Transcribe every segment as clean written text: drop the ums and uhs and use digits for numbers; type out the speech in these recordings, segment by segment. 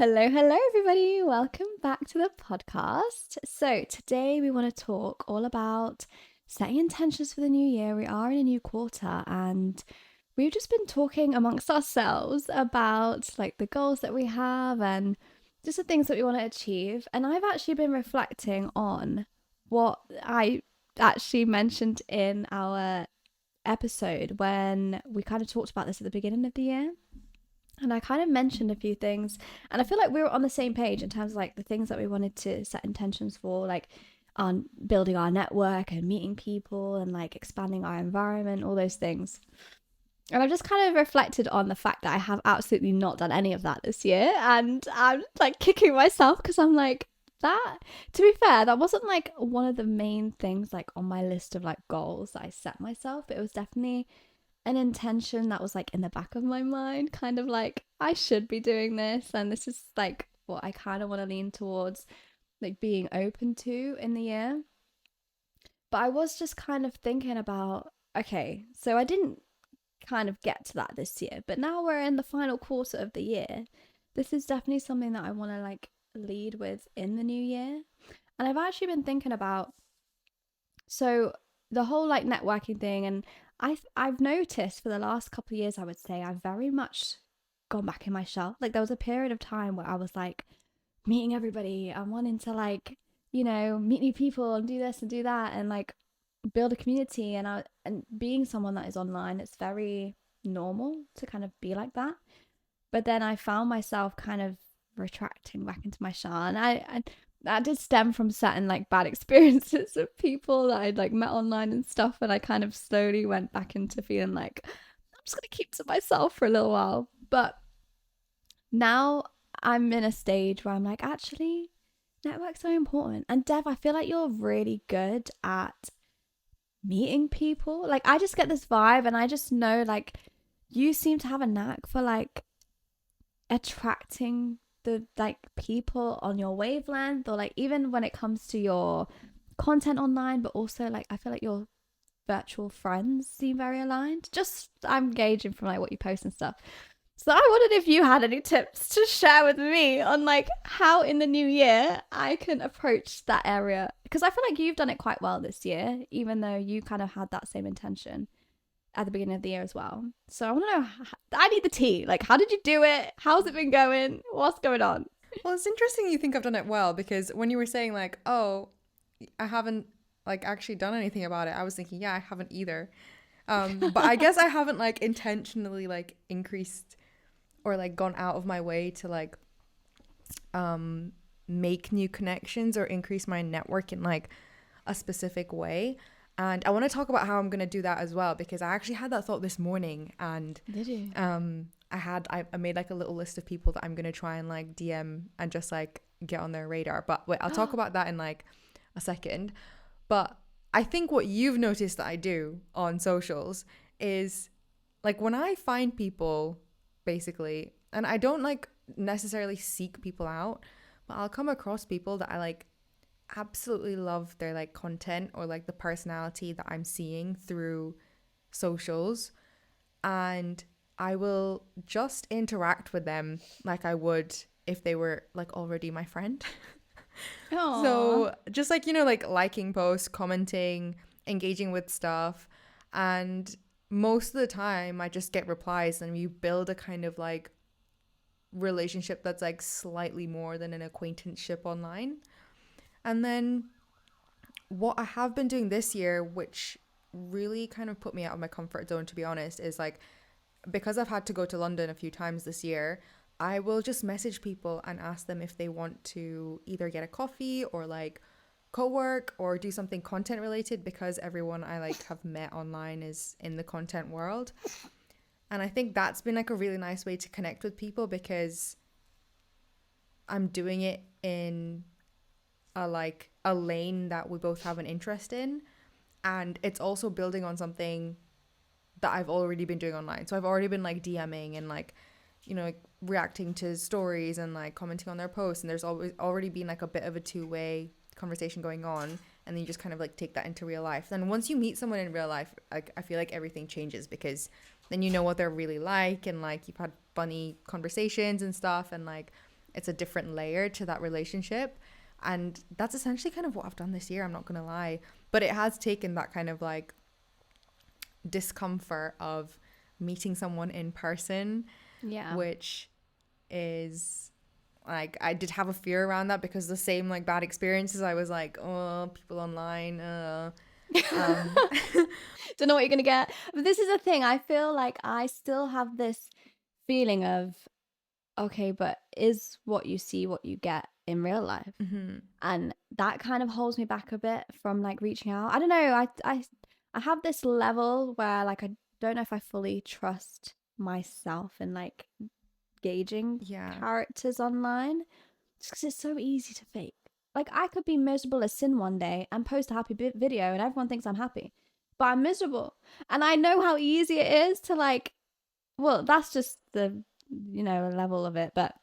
Hello, everybody. Welcome back to the podcast. So, today we want to talk all about setting intentions for the new year. We are in a new quarter, and we've just been talking amongst ourselves about like the goals that we have and just the things that we want to achieve. And I've actually been reflecting on what I actually mentioned in our episode when we kind of talked about this at the beginning of the year. And I kind of mentioned a few things, and I feel like we were on the same page in terms of like the things that we wanted to set intentions for, like on building our network and meeting people and like expanding our environment, all those things. And I've just kind of reflected on the fact that I have absolutely not done any of that this year, and I'm like kicking myself because I'm like, that, to be fair, that wasn't like one of the main things like on my list of like goals that I set myself, but it was definitely an intention that was like in the back of my mind, kind of like I should be doing this, and this is like what I kind of want to lean towards like being open to in the year. But I was just kind of thinking about, okay, so I didn't kind of get to that this year, but now we're in the final quarter of the year. This is definitely something that I want to like lead with in the new year. And I've actually been thinking about, so the whole like networking thing, and I've noticed for the last couple of years, I would say I've very much gone back in my shell. Like there was a period of time where I was like meeting everybody and wanting to like, meet new people and do this and do that and like build a community, and being someone that is online, it's very normal to kind of be like that. But then I found myself kind of retracting back into my shell, and I that did stem from certain like bad experiences of people that I'd like met online and stuff, and I kind of slowly went back into feeling like I'm just gonna keep to myself for a little while. But now I'm in a stage where I'm like, actually, network's so important. And Dev, I feel like you're really good at meeting people. Like I just get this vibe, and I just know like you seem to have a knack for like attracting the like people on your wavelength, or like even when it comes to your content online, but also like I feel like your virtual friends seem very aligned. Just I'm gauging from like what you post and stuff. So I wondered if you had any tips to share with me on like how in the new year I can approach that area, because I feel like you've done it quite well this year, even though you kind of had that same intention at the beginning of the year as well. So I want to know, I need the tea. Like, how did you do it? How's it been going? What's going on? Well, it's interesting you think I've done it well, because when you were saying like, oh, I haven't like actually done anything about it, I was thinking, yeah, I haven't either. But I guess I haven't like intentionally like increased or like gone out of my way to like make new connections or increase my network in like a specific way. And I want to talk about how I'm going to do that as well, because I actually had that thought this morning. And Did you? I made like a little list of people that I'm going to try and like DM and just like get on their radar. But wait, I'll talk about that in like a second. But I think what you've noticed that I do on socials is like when I find people, basically, and I don't like necessarily seek people out, but I'll come across people that I like absolutely love their like content or like the personality that I'm seeing through socials, and I will just interact with them like I would if they were like already my friend. Aww. So just like, you know, like liking posts, commenting, engaging with stuff. And most of the time I just get replies, and you build a kind of like relationship that's like slightly more than an acquaintanceship online. And then what I have been doing this year, which really kind of put me out of my comfort zone, to be honest, is like because I've had to go to London a few times this year, I will just message people and ask them if they want to either get a coffee or like co-work or do something content related, because everyone I like have met online is in the content world. And I think that's been like a really nice way to connect with people, because I'm doing it in a lane that we both have an interest in, and it's also building on something that I've already been doing online. So I've already been like DMing and like, you know, like reacting to stories and like commenting on their posts, and there's always already been like a bit of a two-way conversation going on, and then you just kind of like take that into real life. Then once you meet someone in real life, like I feel like everything changes, because then you know what they're really like, and like you've had funny conversations and stuff, and like it's a different layer to that relationship. And that's essentially kind of what I've done this year, I'm not gonna lie. But it has taken that kind of like discomfort of meeting someone in person, Yeah. which is like, I did have a fear around that because the same like bad experiences, I was like, oh, people online, Don't know what you're gonna get. But this is the thing. I feel like I still have this feeling of, okay, but is what you see what you get in real life? mm-hmm. And that kind of holds me back a bit from like reaching out. I don't know. I have this level where like I don't know if I fully trust myself in like gauging Yeah. characters online, just because it's so easy to fake. Like I could be miserable as sin one day and post a happy video, and everyone thinks I'm happy, but I'm miserable, and I know how easy it is to like. Well, that's just the level of it, but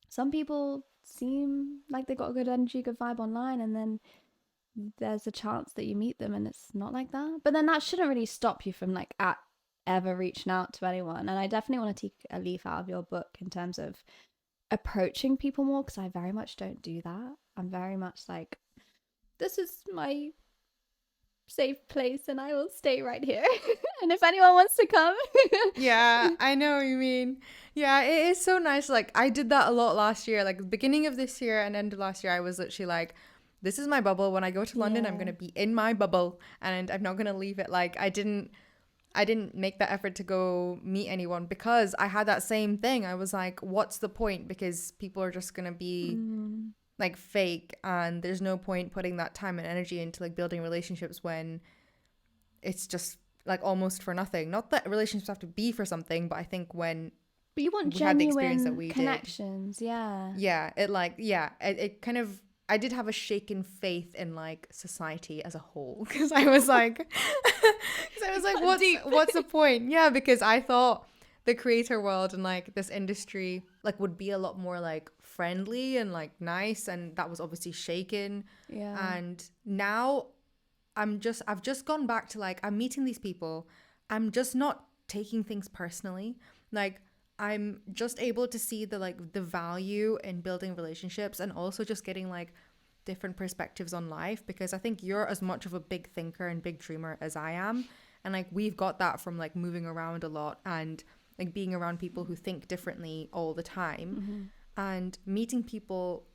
some people seem like they got a good energy, good vibe online, and then there's a chance that you meet them and it's not like that. But then that shouldn't really stop you from like ever reaching out to anyone. And I definitely want to take a leaf out of your book in terms of approaching people more, because I very much don't do that. I'm very much like, this is my safe place and I will stay right here. And if anyone wants to come. Yeah, I know what you mean. Yeah, it is so nice. Like, I did that a lot last year. Like, the beginning of this year and end of last year, I was literally like, this is my bubble. When I go to London, I'm Yeah. going to be in my bubble and I'm not going to leave it. Like, I didn't make that effort to go meet anyone because I had that same thing. I was like, what's the point? Because people are just going to be like fake, and there's no point putting that time and energy into like building relationships when it's just like almost for nothing. Not that relationships have to be for something, but I think when But you want we had the experience that genuine we did, connections, yeah. it kind of, I did have a shaken faith in like society as a whole because I was like, what's the point? Yeah, because I thought the creator world and like this industry like would be a lot more like friendly and like nice, and that was obviously shaken. Yeah. And now I've just gone back to like, I'm meeting these people, I'm just not taking things personally. Like, I'm just able to see the value in building relationships and also just getting like different perspectives on life, because I think you're as much of a big thinker and big dreamer as I am. And like, we've got that from like moving around a lot and like being around people who think differently all the time. And meeting people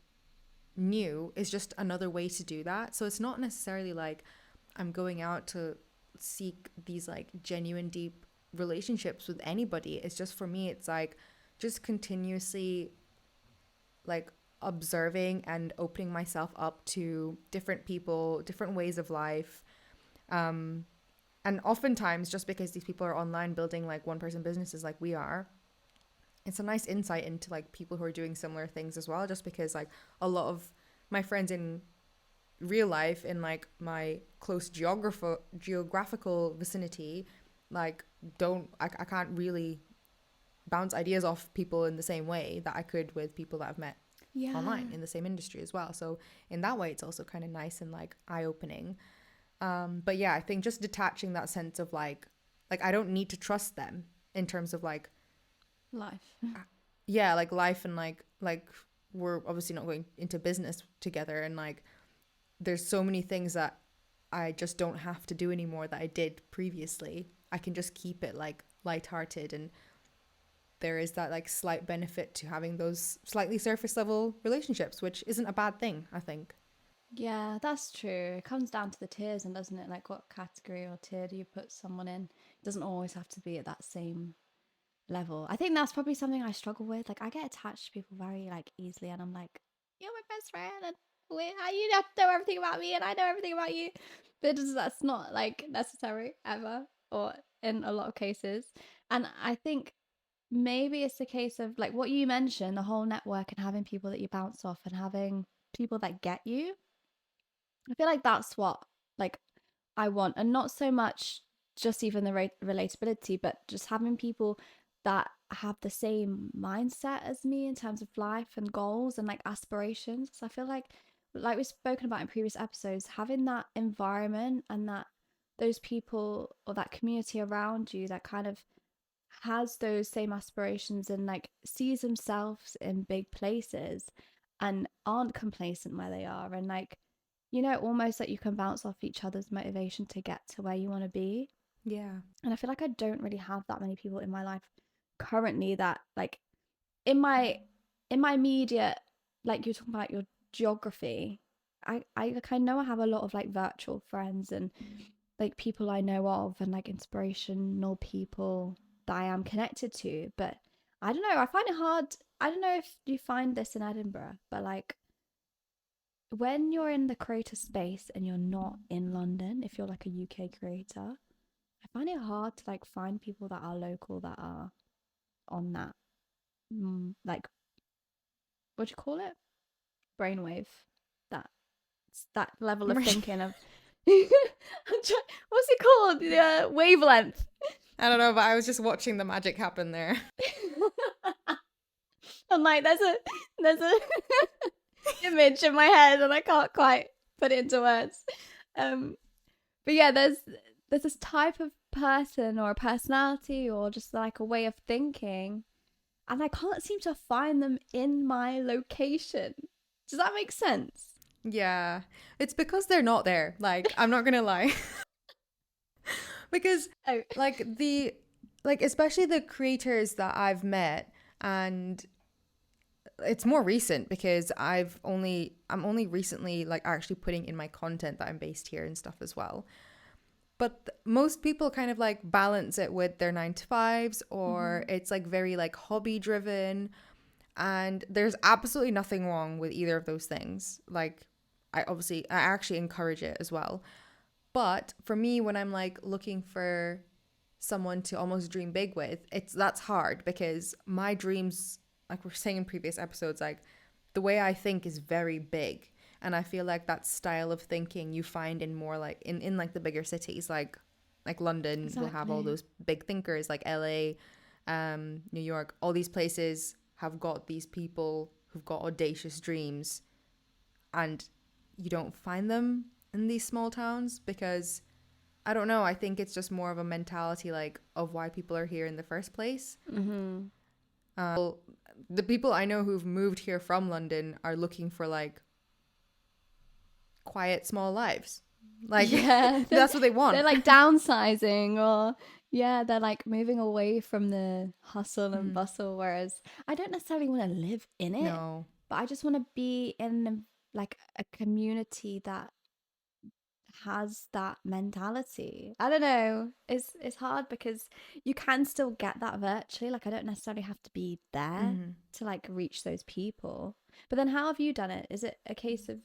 new is just another way to do that. So it's not necessarily like I'm going out to seek these like genuine deep relationships with anybody. It's just, for me, it's like just continuously like observing and opening myself up to different people, different ways of life. And oftentimes, just because these people are online building like one person businesses like we are, it's a nice insight into like people who are doing similar things as well, just because like a lot of my friends in real life in like my close geographical vicinity like I can't really bounce ideas off people in the same way that I could with people that I've met online in the same industry as well. So in that way, it's also kind of nice and like eye-opening. But yeah, I think just detaching that sense of like I don't need to trust them in terms of like Life. yeah, like life, and like we're obviously not going into business together, and like there's so many things that I just don't have to do anymore that I did previously. I can just keep it like lighthearted, and there is that like slight benefit to having those slightly surface level relationships, which isn't a bad thing, I think. Yeah, that's true. It comes down to the tiers, and doesn't it? Like, what category or tier do you put someone in? It doesn't always have to be at that same level. I think that's probably something I struggle with. Like, I get attached to people very like easily, and I'm like, you're my best friend, and you have to know everything about me, and I know everything about you. But that's not like necessary ever, or in a lot of cases. And I think maybe it's a case of like what you mentioned, the whole network and having people that you bounce off and having people that get you. I feel like that's what like I want, and not so much just even the relatability, but just having people that have the same mindset as me in terms of life and goals and like aspirations. So I feel like we've spoken about in previous episodes, having that environment and that those people or that community around you that kind of has those same aspirations and like sees themselves in big places and aren't complacent where they are, and like, you know, almost like you can bounce off each other's motivation to get to where you want to be. Yeah. And I feel like I don't really have that many people in my life currently that like in my immediate, like you're talking about your geography, I know I have a lot of like virtual friends and like people I know of and like inspirational people that I am connected to. But I don't know, I find it hard. I don't know if you find this in Edinburgh, but like when you're in the creator space and you're not in London, if you're like a UK creator, I find it hard to like find people that are local that are on that like, what do you call it? Brainwave. That that level of thinking of what's it called? The wavelength. I don't know, but I was just watching the magic happen there. I'm like, there's a image in my head and I can't quite put it into words. But yeah, there's this type of person or a personality or just like a way of thinking, and I can't seem to find them in my location. Does that make sense? Yeah. It's because they're not there. Like, I'm not gonna lie. Because Oh. like especially the creators that I've met, and it's more recent because I'm only recently like actually putting in my content that I'm based here and stuff as well. But most people kind of like balance it with their 9 to 5s, or it's like very like hobby driven, and there's absolutely nothing wrong with either of those things. Like I actually encourage it as well. But for me, when I'm like looking for someone to almost dream big with, that's hard because my dreams, like we're saying in previous episodes, like the way I think is very big. And I feel like that style of thinking you find in more like in like the bigger cities, like London will have all those big thinkers, like LA, New York, all these places have got these people who've got audacious dreams, and you don't find them in these small towns because I don't know, I think it's just more of a mentality like of why people are here in the first place. The people I know who've moved here from London are looking for like quiet small lives, like Yeah, that's what they want. they're like downsizing, or yeah, they're like moving away from the hustle and bustle, whereas I don't necessarily want to live in it, No. but I just want to be in like a community that has that mentality. I don't know. It's hard because you can still get that virtually. Like I don't necessarily have to be there to like reach those people. But then how have you done it? Is it a case of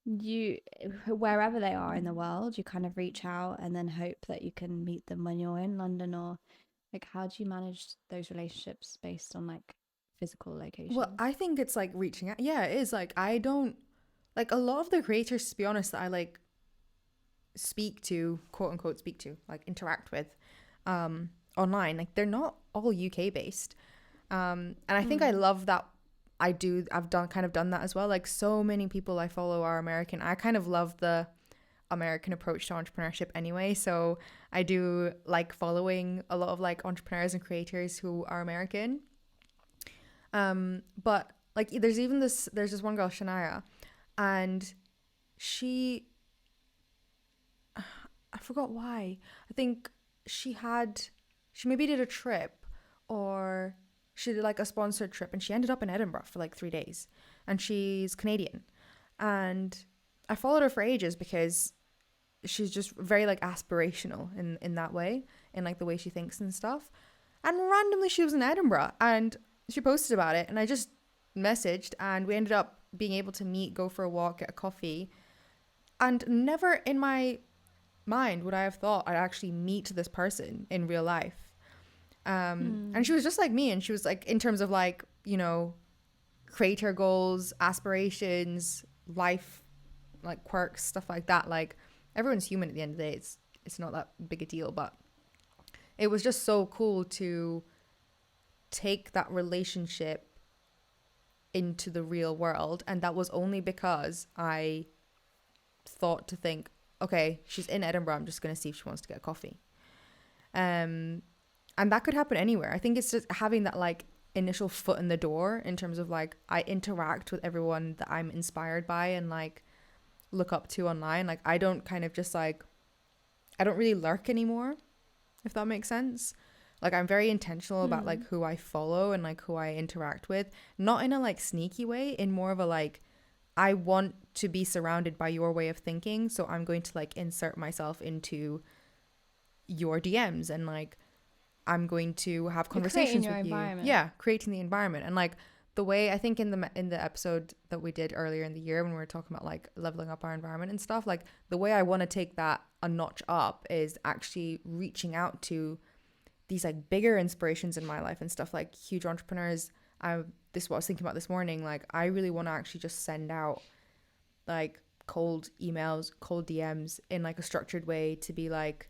you, wherever they are in the world, you kind of reach out and then hope that you can meet them when you're in London, or like how do you manage those relationships based on like physical locations? Well, I think it's like reaching out. Yeah, it is. Like I don't like a lot of the creators, to be honest, that I like speak to, quote unquote speak to, like interact with online, like they're not all UK based. And I think I love that. I've done that as well. Like so many people I follow are American. I kind of love the American approach to entrepreneurship anyway, so I do like following a lot of like entrepreneurs and creators who are American. But like there's this one girl, Shania, and she, I forgot why. I think she maybe did a trip, or she did like a sponsored trip, and she ended up in Edinburgh for like 3 days, and she's Canadian. And I followed her for ages because she's just very like aspirational in that way, in like the way she thinks and stuff. And randomly she was in Edinburgh and she posted about it, and I just messaged, and we ended up being able to meet, go for a walk, get a coffee. And never in my mind would I have thought I'd actually meet this person in real life. And she was just like me, and she was like, in terms of like, you know, creator goals, aspirations, life, like quirks, stuff like that. Like everyone's human at the end of the day. It's not that big a deal, but it was just so cool to take that relationship into the real world. And that was only because I thought to think, okay, she's in Edinburgh, I'm just going to see if she wants to get a coffee. And And that could happen anywhere. I think it's just having that like initial foot in the door in terms of like I interact with everyone that I'm inspired by and like look up to online. Like I don't kind of just like, I don't really lurk anymore, if that makes sense. Like I'm very intentional about like who I follow and like who I interact with, not in a like sneaky way, in more of a like, I want to be surrounded by your way of thinking, so I'm going to like insert myself into your DMs and like I'm going to have conversations with you. Yeah, creating the environment. And like the way I think in the episode that we did earlier in the year when we were talking about like leveling up our environment and stuff, like the way I want to take that a notch up is actually reaching out to these like bigger inspirations in my life and stuff, like huge entrepreneurs. This is what I was thinking about this morning. Like I really want to actually just send out like cold emails, cold DMs in like a structured way to be like,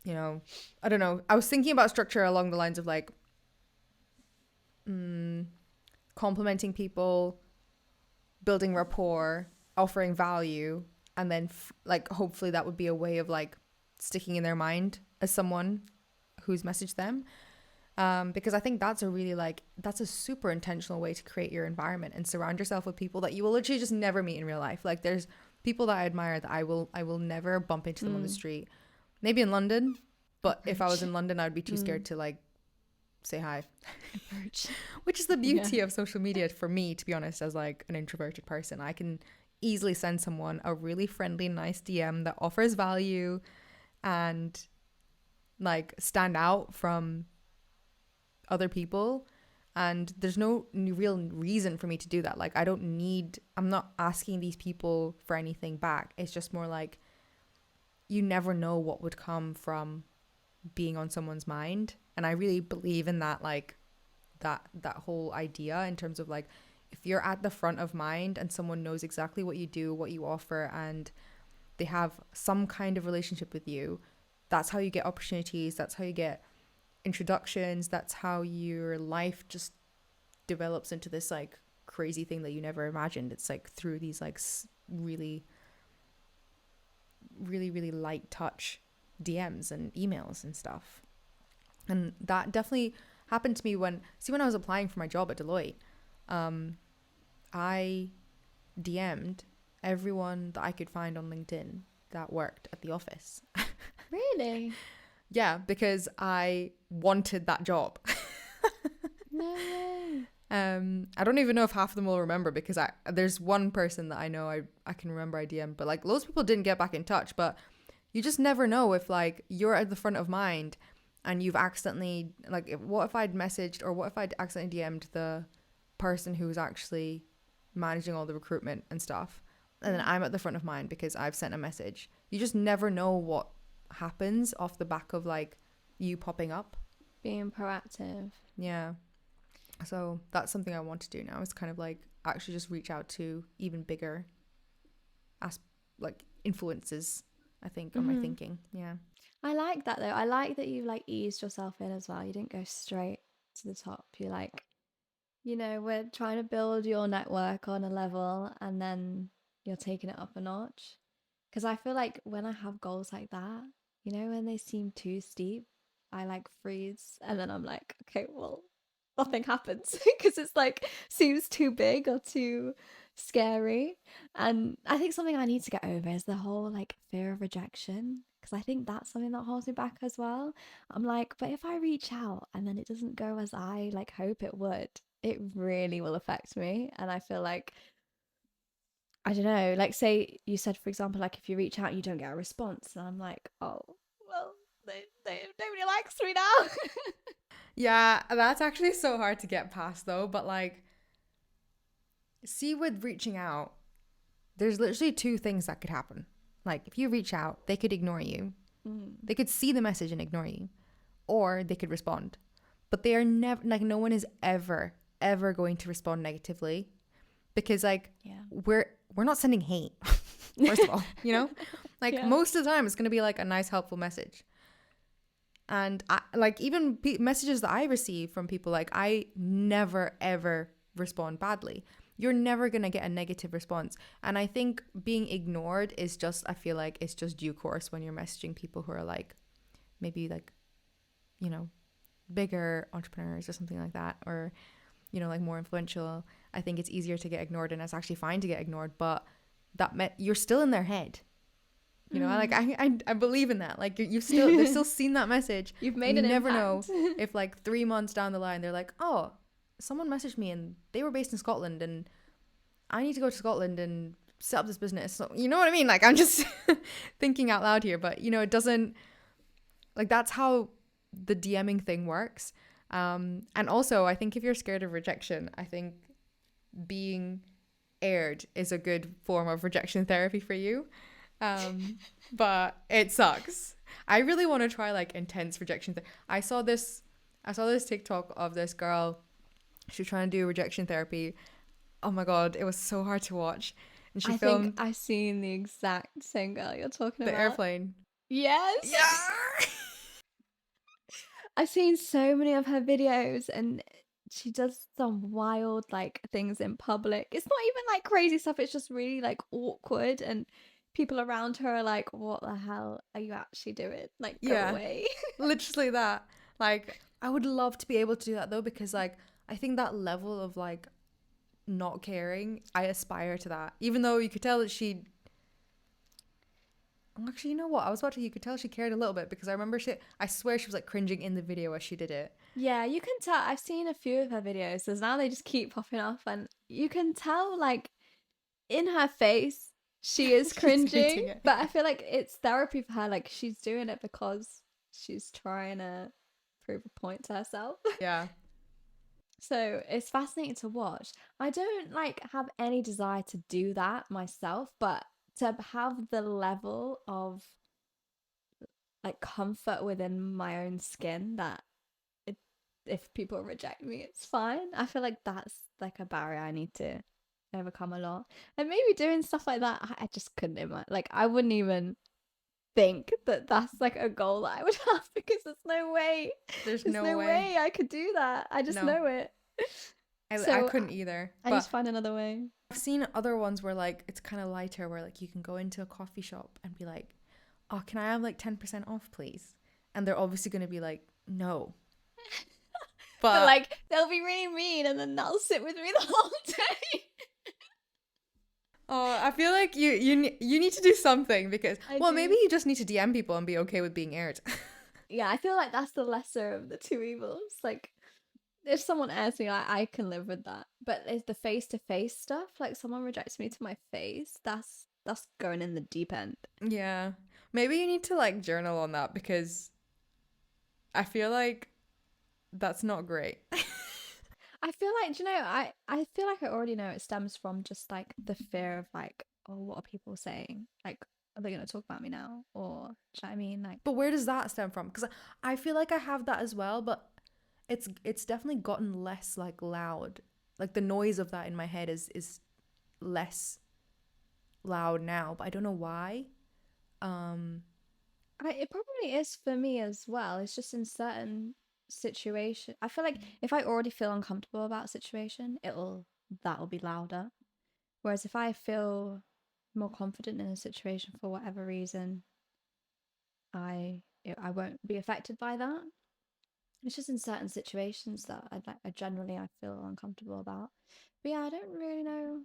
you know, I don't know. I was thinking about structure along the lines of like complimenting people, building rapport, offering value, and then like hopefully that would be a way of like sticking in their mind as someone who's messaged them. Because I think that's a super intentional way to create your environment and surround yourself with people that you will literally just never meet in real life. Like there's people that I admire that I will never bump into them on the street. Maybe in London, but if I was in London, I would be too scared to like say hi. Which is the beauty of social media for me, to be honest, as like an introverted person. I can easily send someone a really friendly, nice DM that offers value and like stand out from other people, and there's no real reason for me to do that. Like I'm not asking these people for anything back. It's just more like you never know what would come from being on someone's mind, and I really believe in that, like that whole idea in terms of like if you're at the front of mind and someone knows exactly what you do, what you offer, and they have some kind of relationship with you, that's how you get opportunities, that's how you get introductions, that's how your life just develops into this like crazy thing that you never imagined. It's like through these like really light touch DMs and emails and stuff. And that definitely happened to me when I was applying for my job at Deloitte. I DM'd everyone that I could find on LinkedIn that worked at the office. Really? Yeah, because I wanted that job. No way. I don't even know if half of them will remember, because there's one person that I know I can remember I DM'd, but like loads of people didn't get back in touch. But you just never know if like you're at the front of mind and you've accidentally like, what if I'd messaged, or what if I'd accidentally DM'd the person who was actually managing all the recruitment and stuff, and then I'm at the front of mind because I've sent a message. You just never know what happens off the back of like you popping up. Being proactive. Yeah. So that's something I want to do now, is kind of like actually just reach out to even bigger like influences, I think, on my thinking. Yeah. I like that though. I like that you've like eased yourself in as well. You didn't go straight to the top. You're like, you know, we're trying to build your network on a level, and then you're taking it up a notch. Because I feel like when I have goals like that, you know, when they seem too steep, I like freeze, and then I'm like, okay, well, nothing happens because it's like seems too big or too scary. And I think something I need to get over is the whole like fear of rejection, because I think that's something that holds me back as well. I'm like, but if I reach out and then it doesn't go as I like hope it would, it really will affect me. And I feel like, I don't know, like say you said, for example, like if you reach out and you don't get a response, and I'm like, oh, well, nobody likes me now. Yeah, that's actually so hard to get past though. But like, see, with reaching out, there's literally two things that could happen. Like if you reach out, they could ignore you. They could see the message and ignore you, or they could respond. But they are never, like, no one is ever going to respond negatively, because like we're not sending hate. First of all, you know, like most of the time it's going to be like a nice, helpful message. And I, like even messages that I receive from people, like I never ever respond badly. You're never going to get a negative response. And I think being ignored is just, I feel like it's just due course when you're messaging people who are like maybe like you know, bigger entrepreneurs or something like that, or, you know, like more influential, I think it's easier to get ignored, and it's actually fine to get ignored, but you're still in their head. You know, like I believe in that. Like they've still seen that message. You've And made you an never impact. know if like 3 months down the line they're like, oh, someone messaged me and they were based in Scotland and I need to go to Scotland and set up this business. So, you know what I mean? Like I'm just thinking out loud here, but you know, it doesn't, like that's how the DMing thing works. And also I think if you're scared of rejection, I think being aired is a good form of rejection therapy for you. But it sucks. I really want to try like intense rejection. I saw this TikTok of this girl. She was trying to do rejection therapy. Oh my God, it was so hard to watch. And she I think filmed I've seen the exact same girl you're talking the about. airplane. Yes. Yeah. I've seen so many of her videos, and she does some wild like things in public. It's not even like crazy stuff, it's just really like awkward, and people around her are like, what the hell are you actually doing? Like, go Yeah. away. Literally that. Like I would love to be able to do that though, because like I think that level of like not caring, I aspire to that. Even though you could tell that she, actually, you know what? I was about to. You could tell she cared a little bit, because I remember I swear she was like cringing in the video as she did it. Yeah, you can tell. I've seen a few of her videos. There's now they just keep popping off, and you can tell like in her face she is She's hating cringing. it. But I feel like it's therapy for her. Like she's doing it because she's trying to prove a point to herself. Yeah. So it's fascinating to watch. I don't like have any desire to do that myself, but to have the level of like comfort within my own skin that it, if people reject me, it's fine. I feel like that's like a barrier I need to overcome a lot. And maybe doing stuff like that, I just couldn't imagine. Like I wouldn't even think that that's like a goal that I would have, because there's no way. There's There's no no way. way I could do that. I just No. know it. I So couldn't either. I But need to find another way. I've seen other ones where like it's kind of lighter, where like you can go into a coffee shop and be like, oh, can I have like 10% off, please? And they're obviously going to be like, no. But like they'll be really mean, and then they'll sit with me the whole day. oh, I feel like you need to do something, because maybe do. you just need to DM people and be okay with being aired. Yeah, I feel like that's the lesser of the two evils. Like if someone airs me, I can live with that. But it's the face to face stuff. Like someone rejects me to my face. That's going in the deep end. Yeah. Maybe you need to like journal on that, because I feel like that's not great. I feel like, do you know, I feel like I already know it stems from just like the fear of like, oh, what are people saying? Like, are they going to talk about me now? Or, do you know what I mean? Like, But where does that stem from? Because I feel like I have that as well, but it's definitely gotten less like loud. Like the noise of that in my head is less loud now, but I don't know why. it probably is for me as well. It's just in certain situation. I feel like if I already feel uncomfortable about a situation, that'll be louder. Whereas if I feel more confident in a situation for whatever reason, I won't be affected by that. It's just in certain situations that I generally I feel uncomfortable about. But yeah, I don't really know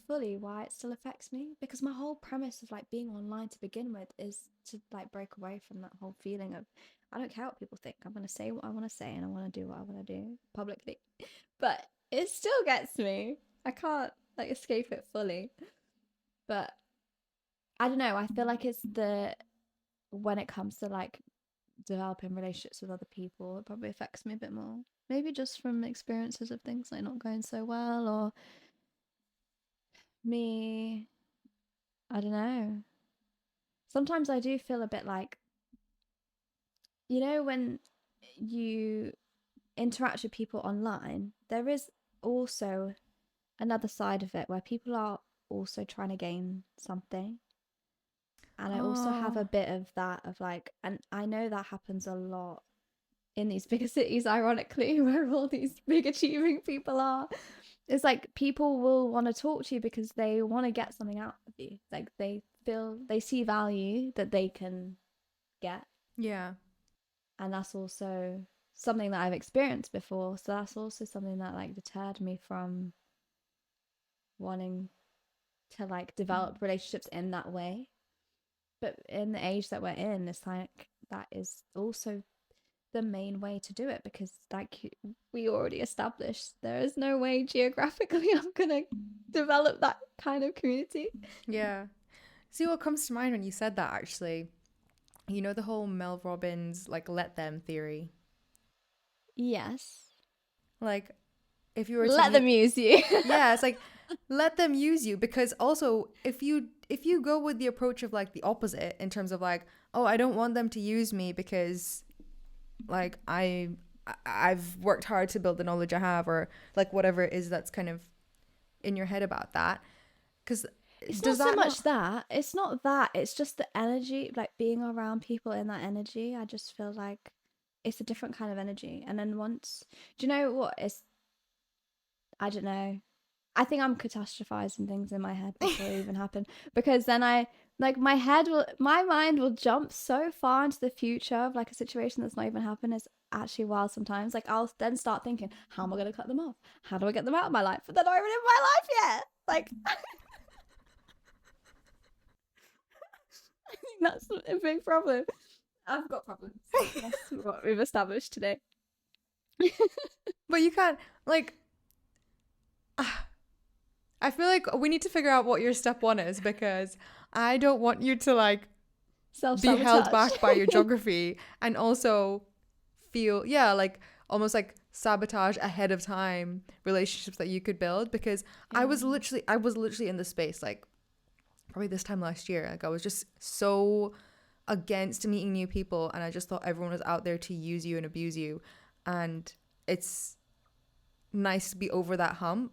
fully why it still affects me, because my whole premise of like being online to begin with is to like break away from that whole feeling of I don't care what people think. I'm gonna say what I want to say, and I want to do what I want to do publicly. But it still gets me. I can't like escape it fully. But I don't know. I feel like it's the when it comes to like developing relationships with other people, it probably affects me a bit more. Maybe just from experiences of things like not going so well, or me, I don't know. Sometimes I do feel a bit like, when you interact with people online, there is also another side of it where people are also trying to gain something. And I also have a Oh, bit of that of like, and I know that happens a lot in these bigger cities, ironically, where all these big achieving people are. It's like people will want to talk to you because they want to get something out of you. Like they see value that they can get. yeah. And that's also something that I've experienced before. So that's also something that like deterred me from wanting to like develop relationships in that way. But in the age that we're in, it's like that is also the main way to do it because like we already established there is no way geographically I'm gonna develop that kind of community. Yeah. See what comes to mind when you said that actually. You know the whole Mel Robbins like let them theory. Yes. Like if you were to Let meet them use you. yeah, it's like let them use you because also if you go with the approach of like the opposite in terms of like, oh, I don't want them to use me because like I've worked hard to build the knowledge I have or like whatever it is that's kind of in your head about that. Because It's not does so that much not that. It's not that. It's just the energy, like being around people in that energy. I just feel like it's a different kind of energy. And then once, do you know what? It's, I don't know. I think I'm catastrophizing things in my head before they even happen because then like my mind will jump so far into the future of like a situation that's not even happened. It's actually wild sometimes. Like I'll then start thinking, how am I going to cut them off? How do I get them out of my life? But they're not even in my life yet. Like, I think that's a big problem. I've got problems. That's what we've established today. but you can't like I feel like we need to figure out what your step one is because I don't want you to like Self be held sabotage. back by your geography and also feel yeah like almost like sabotage ahead of time relationships that you could build because Yeah. I was literally in this space like probably this time last year like I was just so against meeting new people and I just thought everyone was out there to use you and abuse you and it's nice to be over that hump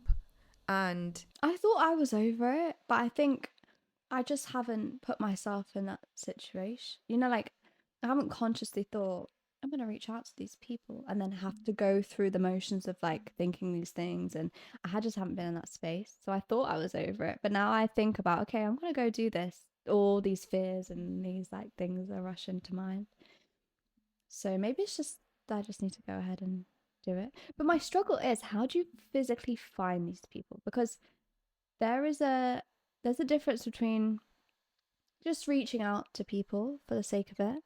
and I thought I was over it, but I think I just haven't put myself in that situation. You know, like I haven't consciously thought I'm going to reach out to these people and then have to go through the motions of like thinking these things. And just haven't been in that space. So I thought I was over it. But now I think about, okay, I'm going to go do this. All these fears and these like things are rushing to mind. So maybe it's just, I just need to go ahead and do it. But my struggle is how do you physically find these people? Because there is a, there's a difference between just reaching out to people for the sake of it,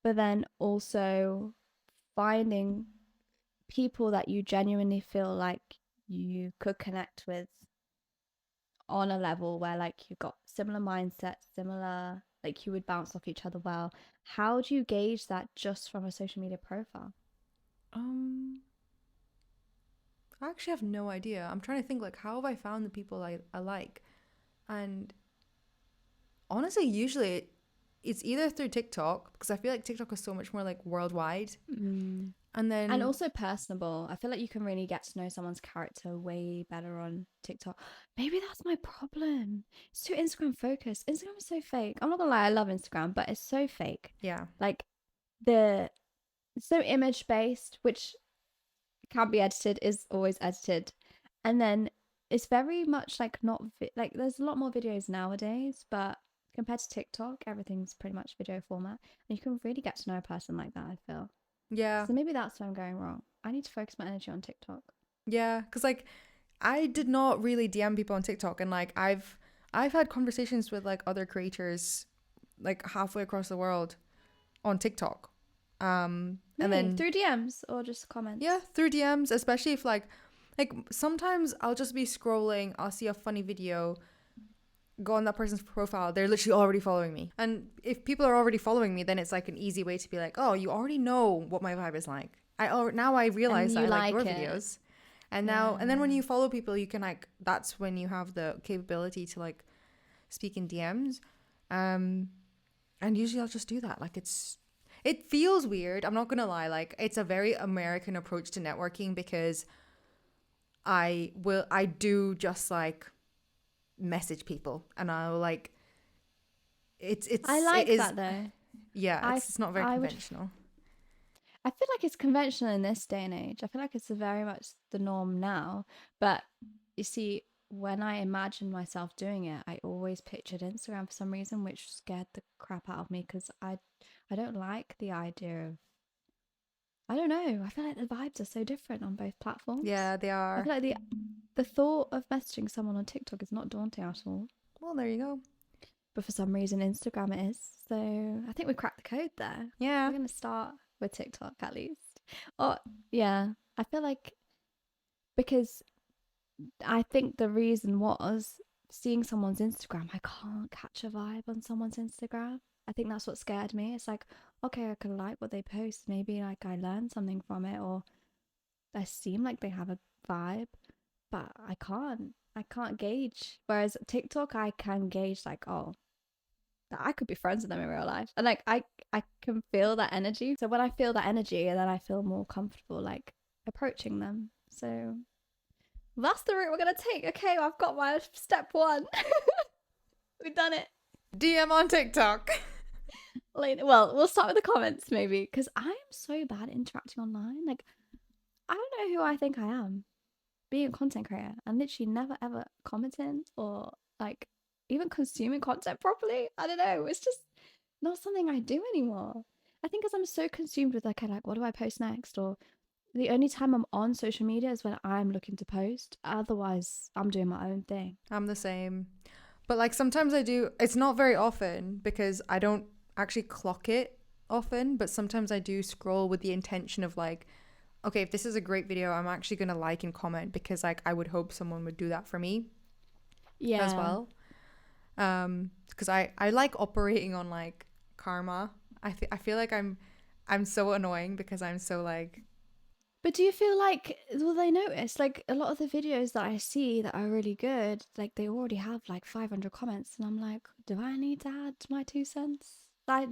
but then also finding people that you genuinely feel like you could connect with on a level where like you've got similar mindsets, similar, like you would bounce off each other well. How do you gauge that just from a social media profile? um I actually have no idea. I'm trying to think like how have I found the people I like and honestly usually it's either through TikTok because I feel like TikTok is so much more like worldwide Mm. and And then also personable. I feel like you can really get to know someone's character way better on TikTok. Maybe that's my problem. It's too Instagram focused. Instagram is so fake. I'm not gonna lie, I love Instagram, but it's so fake. yeah Like the it's so image based, which can be edited, is always edited, and then it's very much like not like there's a lot more videos nowadays, but compared to TikTok, everything's pretty much video format, and you can really get to know a person like that. I feel. yeah So maybe that's where I'm going wrong. I need to focus my energy on TikTok. yeah because like I did not really DM people on TikTok and like I've had conversations with like other creators like halfway across the world on TikTok and Really? then Through DMs or just yeah comments? through DMs especially if like sometimes I'll just be scrolling I'll see a funny video go on that person's profile they're literally already following me and if people are already following me then it's like an easy way to be like oh you already know what my vibe is like now I And realize that you I like your like it. videos and now and then when Yeah. you follow people you can like that's when you have the capability to like speak in DMs um and usually I'll just do that like it feels weird I'm not gonna lie like it's a very American approach to networking because I do just like message people and I'll like I it like is that though. yeah I it's not very I would conventional. I feel like it's conventional in this day and age. I feel like it's very much the norm now. But you see, when I imagined myself doing it, I always pictured Instagram for some reason, which scared the crap out of me because I don't like the idea of I don't know. I feel like the vibes are so different on both platforms. Yeah, they I are. feel like the thought of messaging someone on TikTok is not daunting at all. Well, there you go. But for some reason, Instagram it is. So I think we cracked the code there. Yeah. We're going to start with TikTok at least. Oh, yeah. I feel like because I think the reason was seeing someone's Instagram, I can't catch a vibe on someone's Instagram. I think that's what scared me. It's like, okay, I can like what they post. Maybe like I learned something from it, or they seem like they have a vibe, but I can't. I can't gauge. Whereas TikTok, I can gauge like, oh, I could be friends with them in real life, and like I can feel that energy. So when I feel that energy, and then I feel more comfortable like approaching them. So that's the route we're gonna take. Okay, I've got my step one. We've done it. DM on TikTok. Well, we'll start with the comments maybe, because I am so bad at interacting online. Like, I don't know who I think I am, being a content creator, and literally never ever commenting or like even consuming content properly. I don't know. It's just not something I do anymore. I think because I'm so consumed with like, what do I post next? Or the only time I'm on social media is when I'm looking to post. Otherwise, I'm doing my own thing. I'm the same. But like sometimes I do, it's not very often because I don't actually clock it often, but sometimes I do scroll with the intention of like, okay, if this is a great video, I'm actually going to like and comment because like I would hope someone would do that for me as Yeah. well. Because I like operating on like karma. I feel like I'm so annoying because I'm so like, But do you feel like, will they notice? Like a lot of the videos that I see that are really good, like they already have like 500 comments, and I'm like, do I need to add my 2 cents?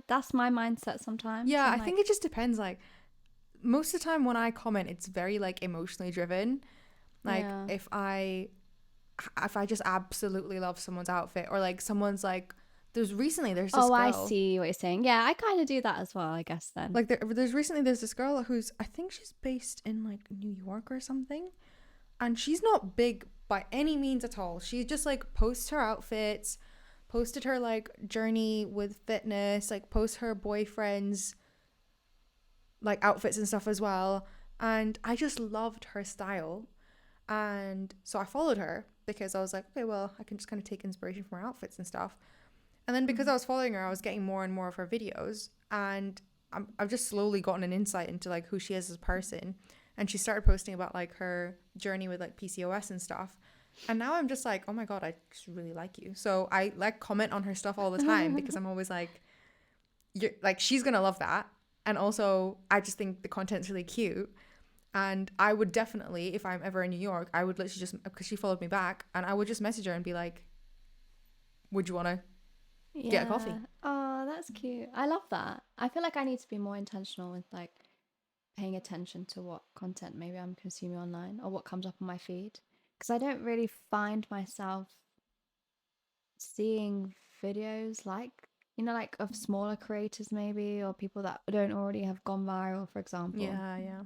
That's my mindset sometimes. yeah, I'm I think like, it just depends. Like most of the time when I comment, it's very like emotionally driven. Like yeah. if I just absolutely love someone's outfit or like someone's like there's this Oh, I girl see what you're saying. Yeah, I kind of do that as well, I guess then. like there's this girl who's I think she's based in like New York or something, and she's not big by any means at all. She just like posts her outfits, posted her like journey with fitness, like post her boyfriend's like outfits and stuff as well, and I just loved her style. And so I followed her because I was like, okay, well, I can just kind of take inspiration from her outfits and stuff. And then because I was following her, I was getting more and more of her videos. And I've just slowly gotten an insight into like who she is as a person. And she started posting about like her journey with like PCOS and stuff. And now I'm just like, oh my God, I just really like you. So I like comment on her stuff all the time because I'm always like, you're like, she's going to love that. And also, I just think the content's really cute. And I would definitely, if I'm ever in New York, I would literally just, because she followed me back, and I would just message her and be like, would you want to get a coffee? Yeah. Oh, that's cute. I love that. I feel like I need to be more intentional with like paying attention to what content maybe I'm consuming online or what comes up on my feed. Because I don't really find myself seeing videos like, like of smaller creators maybe, or people that don't already have gone viral, for example. Yeah, yeah.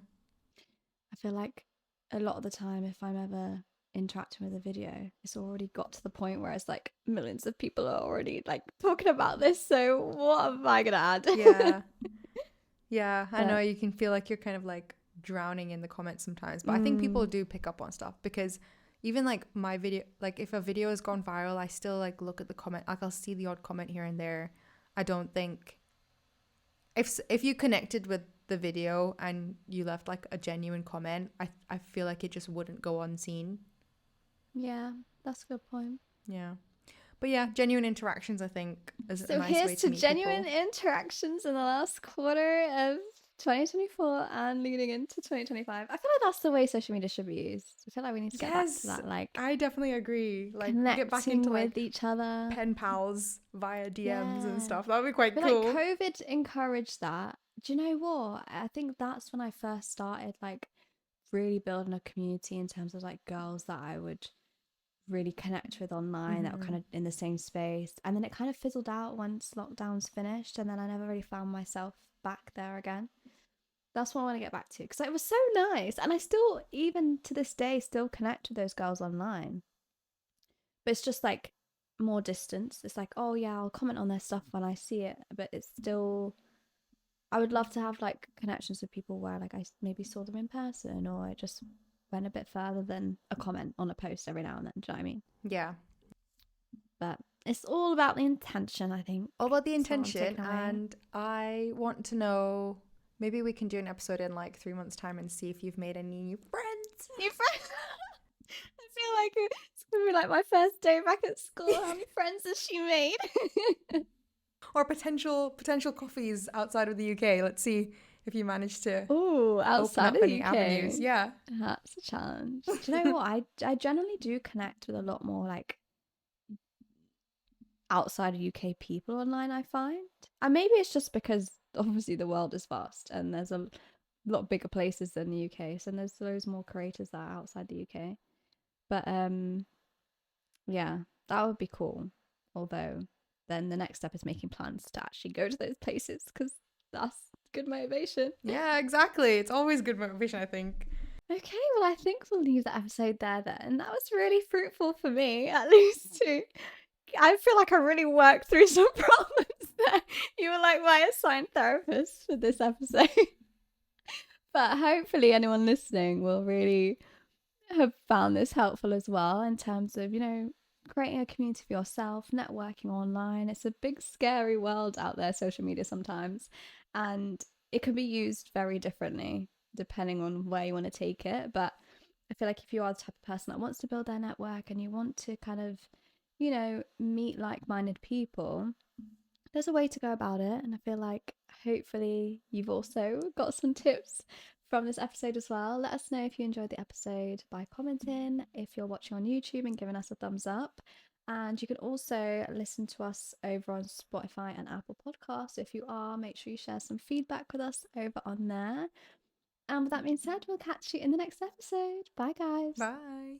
I feel like a lot of the time, if I'm ever interacting with a video, it's already got to the point where it's like millions of people are already like talking about this. So what am I gonna add? Yeah. Yeah, I know But you can feel like you're kind of like drowning in the comments sometimes, but I think people mm, do pick up on stuff because even like my video, like if a video has gone viral, I still like look at the comment, like I'll see the odd comment here and there. I don't think if you connected with the video and you left like a genuine comment, I feel like it just wouldn't go unseen. yeah, that's a good point. Yeah. But yeah, genuine interactions I think is a So nice here's way to to meet genuine people. interactions in the last quarter of 2024 and leading into 2025. I feel like that's the way social media should be used. I feel like we need to get back to Yes, that, like I definitely agree. Like get back into connecting like with each other. pen pals via DMs and Yeah. stuff. That would be I quite feel like cool. COVID encouraged that. Do you know what? I think that's when I first started like really building a community in terms of like girls that I would really connect with online that were Hmm. kind of in the same space. And then it kind of fizzled out once lockdowns finished. And then I never really found myself back there again. That's what I want to get back to because it was so nice. And I still, even to this day, still connect with those girls online. But it's just like more distance. It's like, oh yeah, I'll comment on their stuff when I see it. But it's still I would love to have like connections with people where like I maybe saw them in person, or it just went a bit further than a comment on a post every now and then. Do you know what I mean? Yeah. But it's all about the intention, I think. All about the That's what I'm intention. taking away. And I want to know, maybe we can do an episode in like 3 months' time and see if you've made any new friends. New friends. I feel like it's gonna be like my first day back at school. How many friends has she made? Or potential coffees outside of the UK. Let's see if you manage to Oh, open outside up of the any UK. avenues. Yeah. That's a challenge. Do you know what? I generally do connect with a lot more like outside of UK people online, I find. And maybe it's just because obviously the world is vast and there's a lot bigger places than the UK. So there's loads more creators that are outside the UK. But yeah, that would be cool. Although then the next step is making plans to actually go to those places, because that's good motivation. Yeah, exactly. It's always good motivation, I think. Okay, well, I think we'll leave the episode there then. That was really fruitful for me, at least too. I feel like I really worked through some problems there. You were like my assigned therapist for this episode. But hopefully anyone listening will really have found this helpful as well, in terms of, creating a community for yourself, networking online. It's a big, scary world out there, social media sometimes, and it can be used very differently depending on where you want to take it. But I feel like if you are the type of person that wants to build their network and you want to kind of, meet like minded people, there's a way to go about it. And I feel like hopefully you've also got some tips from this episode as well. Let us know if you enjoyed the episode by commenting, if you're watching on YouTube, and giving us a thumbs up. And you can also listen to us over on Spotify and Apple Podcasts. So if you are, make sure you share some feedback with us over on there. And with that being said, we'll catch you in the next episode. Bye, guys. Bye.